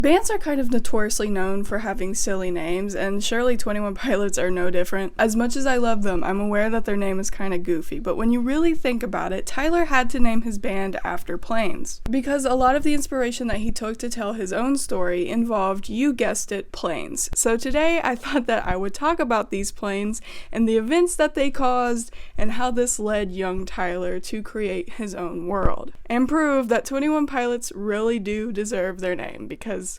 Bands are kind of notoriously known for having silly names, and surely 21 Pilots are no different. As much as I love them, I'm aware that their name is kind of goofy, but when you really think about it, Tyler had to name his band after planes, because a lot of the inspiration that he took to tell his own story involved, you guessed it, planes. So today I thought that I would talk about these planes and the events that they caused and how this led young Tyler to create his own world, and prove that 21 Pilots really do deserve their name, because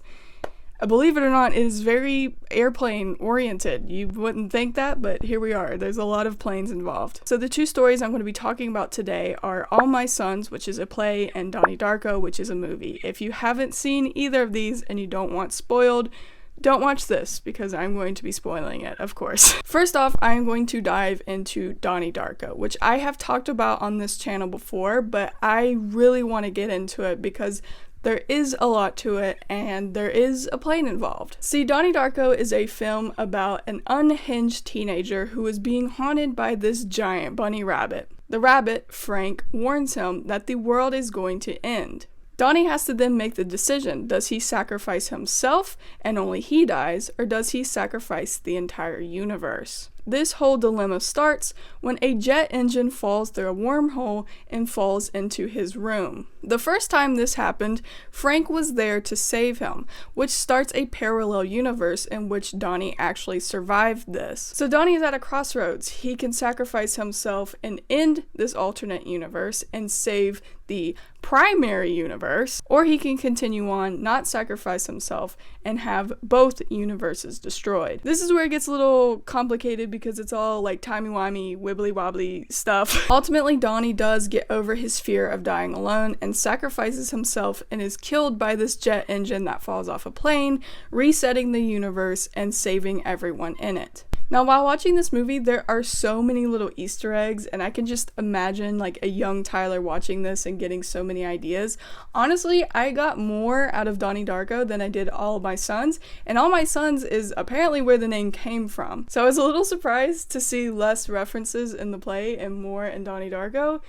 believe it or not, it is very airplane oriented. You wouldn't think that, but here we are. There's a lot of planes involved. So the two stories I'm going to be talking about today are All My Sons, which is a play, and Donnie Darko, which is a movie. If you haven't seen either of these and you don't want spoiled, don't watch this, because I'm going to be spoiling it, of course. First off, I am going to dive into Donnie Darko, which I have talked about on this channel before, but I really want to get into it because there is a lot to it, and there is a plane involved. See, Donnie Darko is a film about an unhinged teenager who is being haunted by this giant bunny rabbit. The rabbit, Frank, warns him that the world is going to end. Donnie has to then make the decision. Does he sacrifice himself and only he dies, or does he sacrifice the entire universe? This whole dilemma starts when a jet engine falls through a wormhole and falls into his room. The first time this happened, Frank was there to save him, which starts a parallel universe in which Donnie actually survived this. So Donnie is at a crossroads. He can sacrifice himself and end this alternate universe and save the primary universe, or he can continue on, not sacrifice himself, and have both universes destroyed. This is where it gets a little complicated because it's all like timey-wimey, wibbly-wobbly stuff. Ultimately, Donnie does get over his fear of dying alone and sacrifices himself and is killed by this jet engine that falls off a plane, resetting the universe and saving everyone in it. Now, while watching this movie, there are so many little Easter eggs, and I can just imagine like a young Tyler watching this and getting so many ideas. Honestly, I got more out of Donnie Darko than I did All My Sons, and All My Sons is apparently where the name came from. So I was a little surprised to see less references in the play and more in Donnie Darko.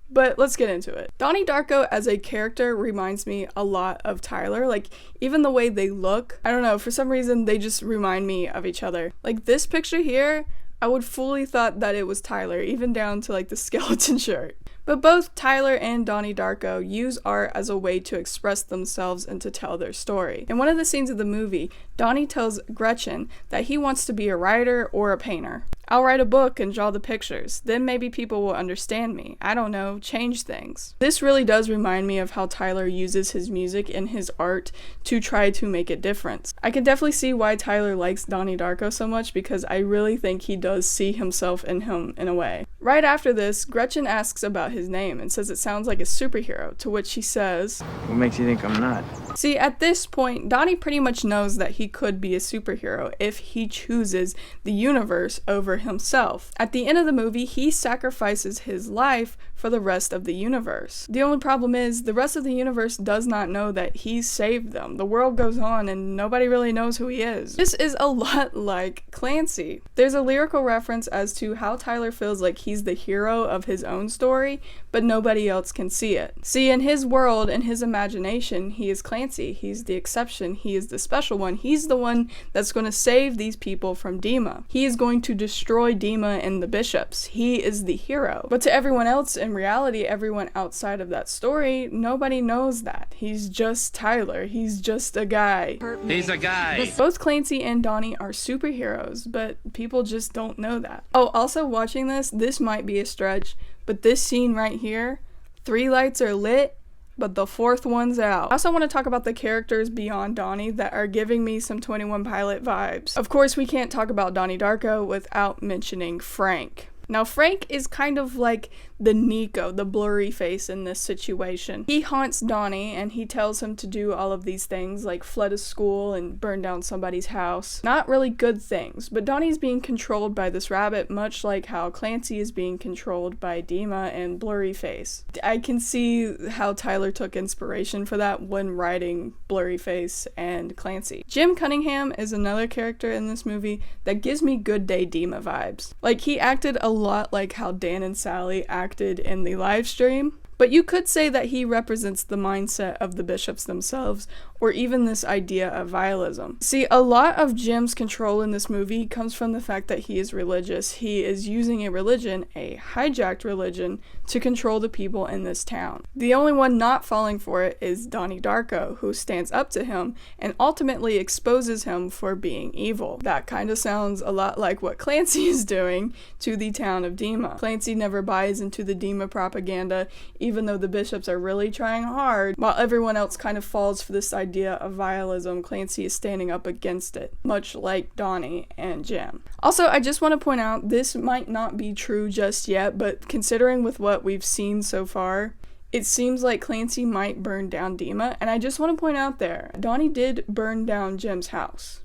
But let's get into it. Donnie Darko as a character reminds me a lot of Tyler. Like, even the way they look, I don't know, for some reason they just remind me of each other. Like this picture here, I would fully thought that it was Tyler, even down to like the skeleton shirt. But both Tyler and Donnie Darko use art as a way to express themselves and to tell their story. In one of the scenes of the movie, Donnie tells Gretchen that he wants to be a writer or a painter. I'll write a book and draw the pictures. Then maybe people will understand me. I don't know, change things. This really does remind me of how Tyler uses his music and his art to try to make a difference. I can definitely see why Tyler likes Donnie Darko so much, because I really think he does see himself in him in a way. Right after this, Gretchen asks about his name and says it sounds like a superhero, to which he says, "What makes you think I'm not?" See, at this point, Donnie pretty much knows that he could be a superhero if he chooses the universe over himself. At the end of the movie, he sacrifices his life for the rest of the universe. The only problem is the rest of the universe does not know that he saved them. The world goes on and nobody really knows who he is. This is a lot like Clancy. There's a lyrical reference as to how Tyler feels like he's the hero of his own story, but nobody else can see it. See, in his world, in his imagination, he is Clancy. He's the exception. He is the special one. He's the one that's going to save these people from Dema. He is going to destroy Dema and the bishops. He is the hero. But to everyone else, in reality, everyone outside of that story, nobody knows that. He's just Tyler. He's just a guy. He's a guy. Both Clancy and Donnie are superheroes, but people just don't know that. Oh, also watching this might be a stretch, but this scene right here, 3 lights are lit, but the 4th one's out. I also want to talk about the characters beyond Donnie that are giving me some 21 Pilot vibes. Of course, we can't talk about Donnie Darko without mentioning Frank. Now, Frank is kind of like the Nico, the blurry face in this situation. He haunts Donnie and he tells him to do all of these things like flood a school and burn down somebody's house. Not really good things, but Donnie's being controlled by this rabbit, much like how Clancy is being controlled by Dema and Blurry Face. I can see how Tyler took inspiration for that when writing Blurry Face and Clancy. Jim Cunningham is another character in this movie that gives me Good Day Dema vibes. Like, he acted a lot like how Dan and Sally acted in the live stream, But you could say that he represents the mindset of the bishops themselves, or even this idea of vialism. See, a lot of Jim's control in this movie comes from the fact that he is religious. He is using a religion, a hijacked religion, to control the people in this town. The only one not falling for it is Donnie Darko, who stands up to him and ultimately exposes him for being evil. That kind of sounds a lot like what Clancy is doing to the town of Dema. Clancy never buys into the Dema propaganda, even though the bishops are really trying hard, while everyone else kind of falls for this idea of vialism. Clancy is standing up against it, much like Donnie and Jim. Also, I just want to point out, this might not be true just yet, but considering with what we've seen so far, it seems like Clancy might burn down Dema, and I just want to point out there, Donnie did burn down Jim's house.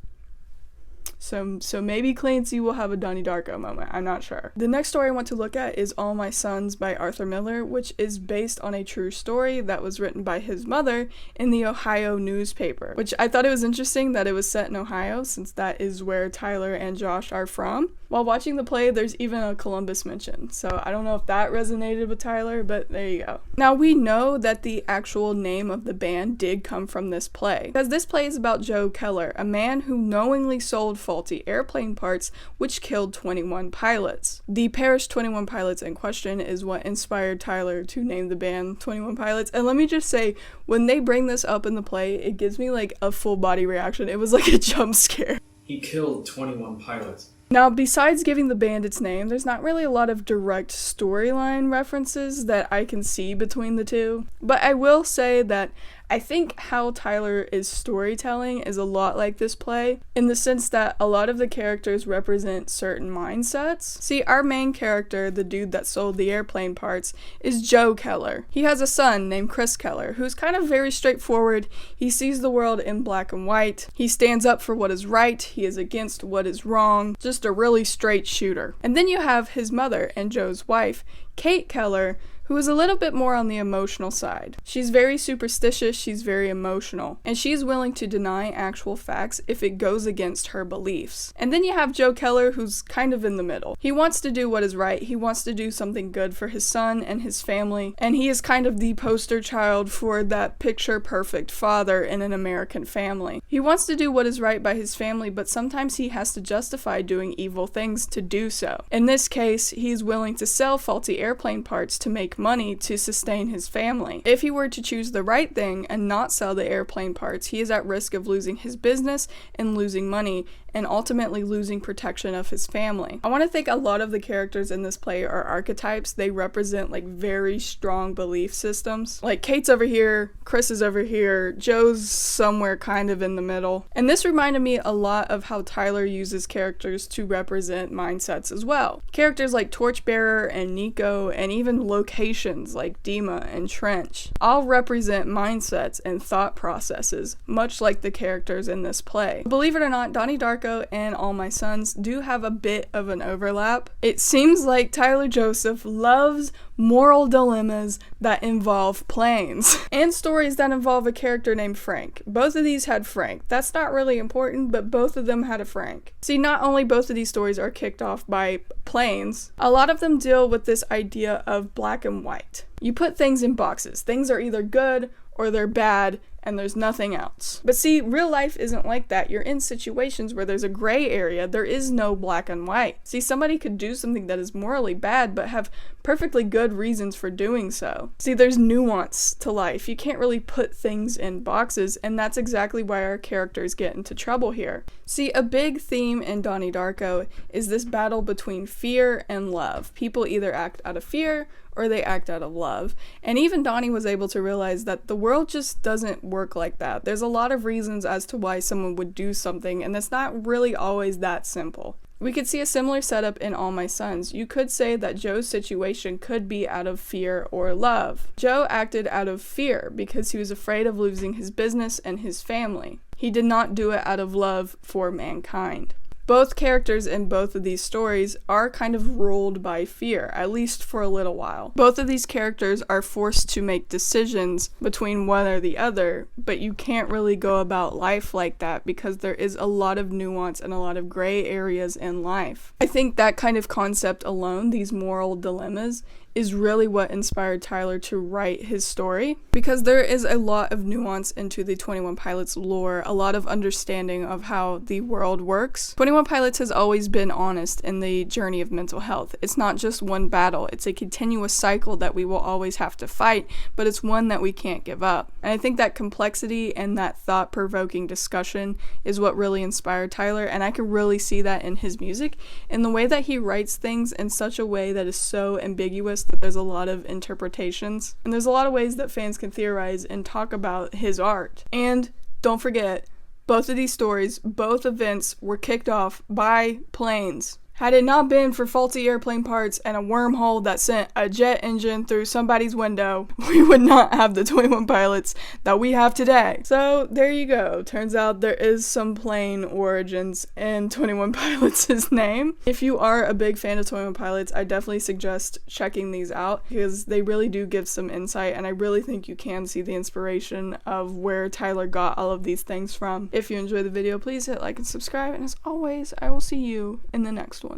So maybe Clancy will have a Donnie Darko moment, I'm not sure. The next story I want to look at is All My Sons by Arthur Miller, which is based on a true story that was written by his mother in the Ohio newspaper, which I thought it was interesting that it was set in Ohio, since that is where Tyler and Josh are from. While watching the play, there's even a Columbus mention, so I don't know if that resonated with Tyler, but there you go. Now, we know that the actual name of the band did come from this play, because this play is about Joe Keller, a man who knowingly sold faulty airplane parts which killed 21 pilots. The perished 21 pilots in question is what inspired Tyler to name the band 21 Pilots, and let me just say, when they bring this up in the play, it gives me like a full body reaction. It was like a jump scare. He killed 21 pilots. Now, besides giving the band its name, there's not really a lot of direct storyline references that I can see between the two, but I will say that I think how Tyler is storytelling is a lot like this play, in the sense that a lot of the characters represent certain mindsets. See, our main character, the dude that sold the airplane parts, is Joe Keller. He has a son named Chris Keller, who's kind of very straightforward. He sees the world in black and white. He stands up for what is right. He is against what is wrong. Just a really straight shooter. And then you have his mother and Joe's wife, Kate Keller, who is a little bit more on the emotional side. She's very superstitious, she's very emotional, and she's willing to deny actual facts if it goes against her beliefs. And then you have Joe Keller, who's kind of in the middle. He wants to do what is right, he wants to do something good for his son and his family, and he is kind of the poster child for that picture-perfect father in an American family. He wants to do what is right by his family, but sometimes he has to justify doing evil things to do so. In this case, he's willing to sell faulty airplane parts to make money to sustain his family. If he were to choose the right thing and not sell the airplane parts, he is at risk of losing his business and losing money, and ultimately losing protection of his family. I want to think a lot of the characters in this play are archetypes. They represent like very strong belief systems. Like Kate's over here, Chris is over here, Joe's somewhere kind of in the middle. And this reminded me a lot of how Tyler uses characters to represent mindsets as well. Characters like Torchbearer and Nico, and even locations like Dema and Trench, all represent mindsets and thought processes, much like the characters in this play. Believe it or not, Donnie Darko and All My Sons do have a bit of an overlap. It seems like Tyler Joseph loves moral dilemmas that involve planes and stories that involve a character named Frank. Both of these had Frank. That's not really important, but both of them had a Frank. See, not only both of these stories are kicked off by planes, a lot of them deal with this idea of black and white. You put things in boxes. Things are either good or they're bad, and there's nothing else. But see, real life isn't like that. You're in situations where there's a gray area. There is no black and white. See, somebody could do something that is morally bad, but have perfectly good reasons for doing so. See, there's nuance to life. You can't really put things in boxes, and that's exactly why our characters get into trouble here. See, a big theme in Donnie Darko is this battle between fear and love. People either act out of fear or they act out of love. And even Donnie was able to realize that the world just doesn't work like that. There's a lot of reasons as to why someone would do something, and it's not really always that simple. We could see a similar setup in All My Sons. You could say that Joe's situation could be out of fear or love. Joe acted out of fear because he was afraid of losing his business and his family. He did not do it out of love for mankind. Both characters in both of these stories are kind of ruled by fear, at least for a little while. Both of these characters are forced to make decisions between one or the other, but you can't really go about life like that because there is a lot of nuance and a lot of gray areas in life. I think that kind of concept alone, these moral dilemmas, is really what inspired Tyler to write his story, because there is a lot of nuance into the 21 Pilots lore, a lot of understanding of how the world works. 21 Pilots has always been honest in the journey of mental health. It's not just one battle, it's a continuous cycle that we will always have to fight, but it's one that we can't give up. And I think that complexity and that thought-provoking discussion is what really inspired Tyler, and I can really see that in his music, in the way that he writes things in such a way that is so ambiguous that there's a lot of interpretations, and there's a lot of ways that fans can theorize and talk about his art. And don't forget, both of these stories, both events were kicked off by planes. Had it not been for faulty airplane parts and a wormhole that sent a jet engine through somebody's window, we would not have the 21 Pilots that we have today. So there you go. Turns out there is some plane origins in 21 Pilots' name. If you are a big fan of 21 Pilots, I definitely suggest checking these out because they really do give some insight, and I really think you can see the inspiration of where Tyler got all of these things from. If you enjoyed the video, please hit like and subscribe, and as always, I will see you in the next one.